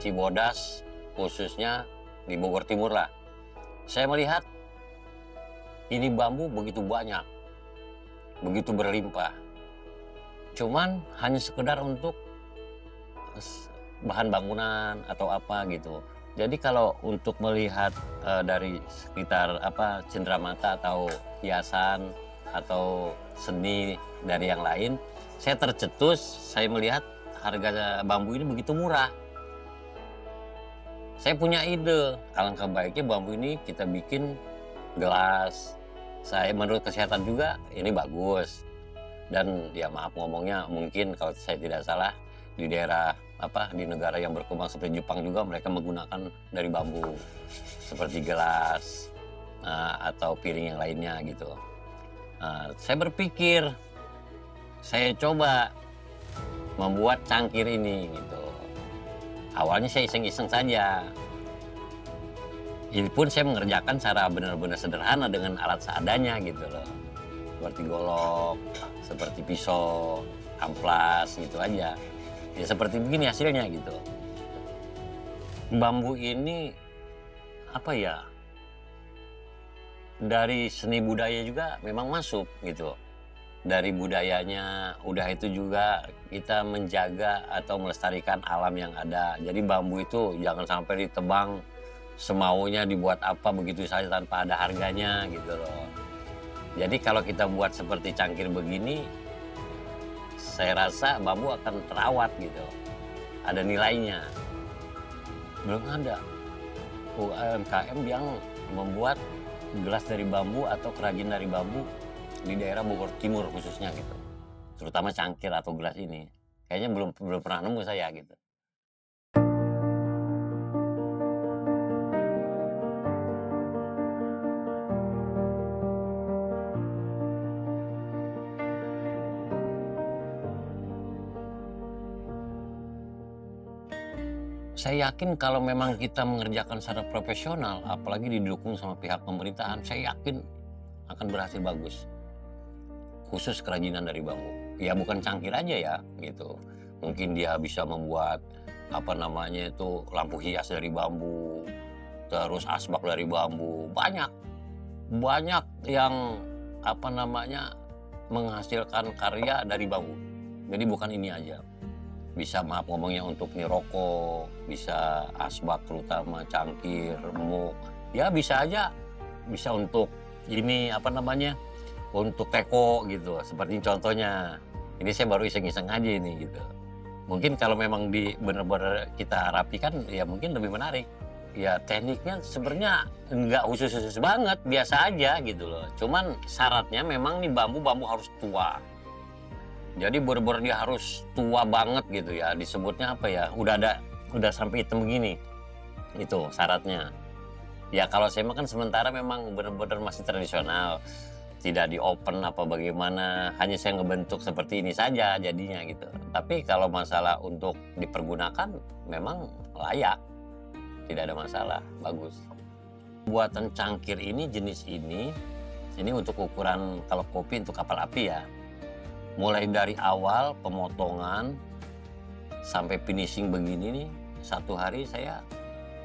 Cibodas, khususnya di Bogor Timur lah. Saya melihat ini bambu begitu banyak, begitu berlimpah. Cuman hanya sekedar untuk bahan bangunan atau apa gitu. Jadi kalau untuk melihat dari sekitar cenderamata atau hiasan atau seni dari yang lain, saya tercetus, saya melihat harga bambu ini begitu murah. Saya punya ide, alangkah baiknya bambu ini kita bikin gelas. Saya menurut kesehatan juga ini bagus. Dan ya maaf ngomongnya, mungkin kalau saya tidak salah di daerah di negara yang berkembang seperti Jepang juga mereka menggunakan dari bambu seperti gelas atau piring yang lainnya gitu. Saya berpikir saya coba membuat cangkir ini gitu. Awalnya saya iseng-iseng saja. Ini pun saya mengerjakan cara benar-benar sederhana dengan alat seadanya gitu loh. Seperti golok, seperti pisau, amplas gitu aja. Ya seperti begini hasilnya gitu. Bambu ini dari seni budaya juga memang masuk gitu. Dari budayanya, udah itu juga kita menjaga atau melestarikan alam yang ada. Jadi bambu itu jangan sampai ditebang semaunya, dibuat apa begitu saja tanpa ada harganya gitu loh. Jadi kalau kita buat seperti cangkir begini, saya rasa bambu akan terawat gitu. Ada nilainya. Belum ada UMKM yang membuat gelas dari bambu atau kerajinan dari bambu di daerah Bogor Timur khususnya gitu. Terutama cangkir atau gelas ini. Kayaknya belum pernah nemu saya gitu. Saya yakin kalau memang kita mengerjakan secara profesional, apalagi didukung sama pihak pemerintahan, saya yakin akan berhasil bagus. Khusus kerajinan dari bambu. Ya bukan cangkir aja ya gitu. Mungkin dia bisa membuat lampu hias dari bambu, terus asbak dari bambu. Banyak yang menghasilkan karya dari bambu. Jadi bukan ini aja. Bisa maaf ngomongnya untuk nih rokok, bisa asbak terutama cangkir, remuk. Ya bisa aja, bisa untuk ini untuk teko gitu. Seperti contohnya. Ini saya baru iseng-iseng aja ini gitu. Mungkin kalau memang benar-benar kita rapikan ya mungkin lebih menarik. Ya tekniknya sebenarnya nggak khusus-khusus banget, biasa aja gitu loh. Cuman syaratnya memang nih bambu harus tua. Jadi bener-bener dia harus tua banget gitu ya, disebutnya udah sampai hitam begini, itu syaratnya. Ya kalau saya mah kan sementara memang bener-bener masih tradisional, tidak di open apa bagaimana, hanya saya ngebentuk seperti ini saja jadinya gitu. Tapi kalau masalah untuk dipergunakan memang layak, tidak ada masalah, bagus. Buatan cangkir ini jenis ini untuk ukuran kalau kopi untuk kapal api ya. Mulai dari awal pemotongan sampai finishing begini nih, satu hari saya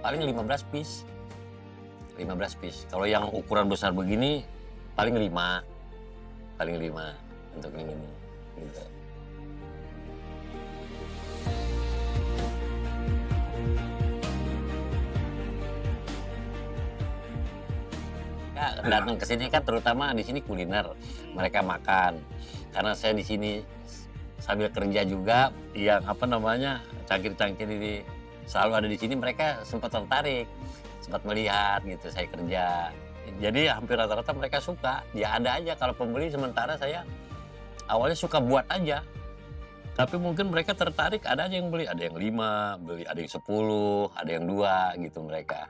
paling 15 piece. 15 piece. Kalau yang ukuran besar begini paling 5 untuk yang ini gitu. Ya, datang ke sini kan terutama di sini kuliner, mereka makan. Karena saya di sini sambil kerja juga, yang cangkir-cangkir ini selalu ada di sini, mereka sempat tertarik, sempat melihat gitu saya kerja. Jadi hampir rata-rata mereka suka. Ya ada aja kalau pembeli, sementara saya awalnya suka buat aja. Tapi mungkin mereka tertarik, ada aja yang beli, ada yang 5, ada yang 10, ada yang 2 gitu mereka.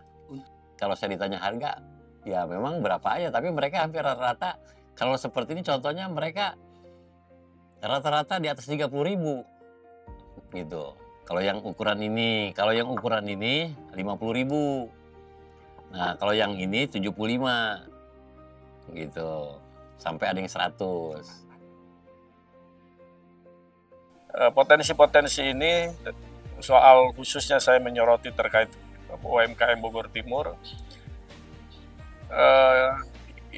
Kalau saya ditanya harga, ya memang berapa aja, tapi mereka hampir rata-rata kalau seperti ini contohnya mereka rata-rata di atas 30.000 gitu. Kalau yang ukuran ini 50.000. Nah, kalau yang ini 75 gitu. Sampai ada yang 100. Potensi-potensi ini soal khususnya saya menyoroti terkait UMKM Bogor Timur,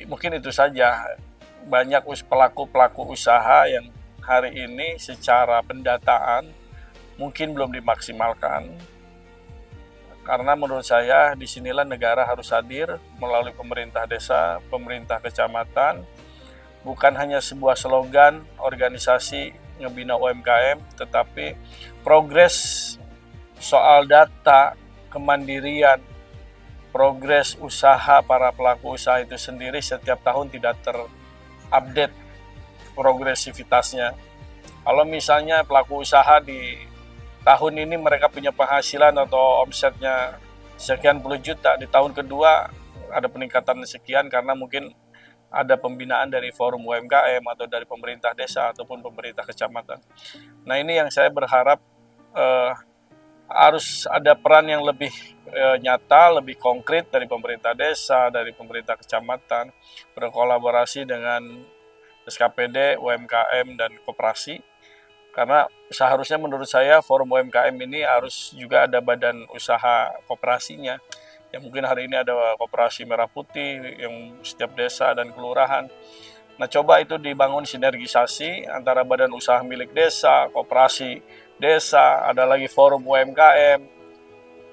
mungkin itu saja. Banyak pelaku-pelaku usaha yang hari ini secara pendataan mungkin belum dimaksimalkan. Karena menurut saya disinilah negara harus hadir melalui pemerintah desa, pemerintah kecamatan, bukan hanya sebuah slogan organisasi ngebina UMKM, tetapi progres soal data, kemandirian, progres usaha para pelaku usaha itu sendiri setiap tahun tidak terupdate progresivitasnya. Kalau misalnya pelaku usaha di tahun ini mereka punya penghasilan atau omsetnya sekian puluh juta, di tahun kedua ada peningkatan sekian karena mungkin ada pembinaan dari forum UMKM atau dari pemerintah desa ataupun pemerintah kecamatan. Nah, ini yang saya berharap harus ada peran yang lebih nyata, lebih konkret dari pemerintah desa, dari pemerintah kecamatan, berkolaborasi dengan SKPD, UMKM, dan koperasi. Karena seharusnya menurut saya forum UMKM ini harus juga ada badan usaha koperasinya. Ya mungkin hari ini ada koperasi Merah Putih yang setiap desa dan kelurahan. Nah, coba itu dibangun sinergisasi antara badan usaha milik desa, koperasi desa, ada lagi forum UMKM.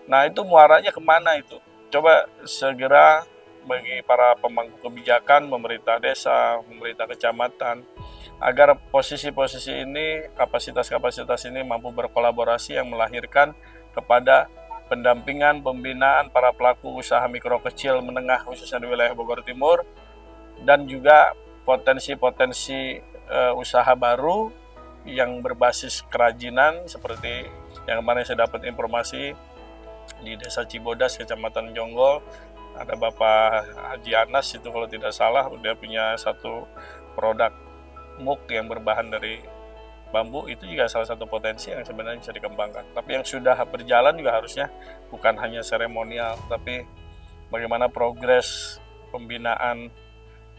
Nah, itu muaranya kemana itu? Coba segera bagi para pemangku kebijakan, pemerintah desa, pemerintah kecamatan, agar posisi-posisi ini, kapasitas-kapasitas ini mampu berkolaborasi yang melahirkan kepada pendampingan, pembinaan para pelaku usaha mikro kecil menengah khususnya di wilayah Bogor Timur, dan juga potensi-potensi usaha baru yang berbasis kerajinan seperti yang kemarin saya dapat informasi di Desa Cibodas, Kecamatan Jonggol, ada Bapak Haji Anas itu kalau tidak salah, dia punya satu produk muk yang berbahan dari bambu. Itu juga salah satu potensi yang sebenarnya bisa dikembangkan. Tapi yang sudah berjalan juga harusnya bukan hanya seremonial, tapi bagaimana progres pembinaan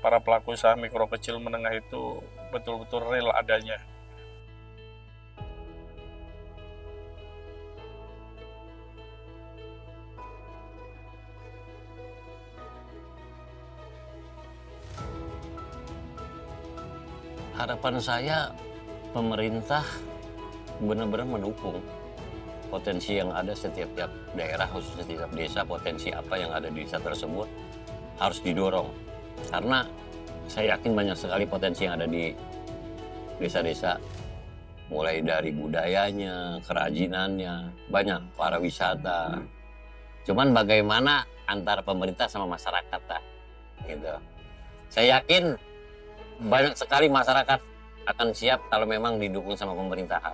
para pelaku usaha mikro kecil menengah itu betul-betul real adanya. Harapan saya pemerintah benar-benar mendukung potensi yang ada setiap daerah, khususnya setiap desa, potensi apa yang ada di desa tersebut harus didorong. Karena saya yakin banyak sekali potensi yang ada di desa-desa, mulai dari budayanya, kerajinannya, banyak pariwisata. Cuman bagaimana antara pemerintah sama masyarakat lah, gitu. Saya yakin banyak sekali masyarakat akan siap kalau memang didukung sama pemerintahan.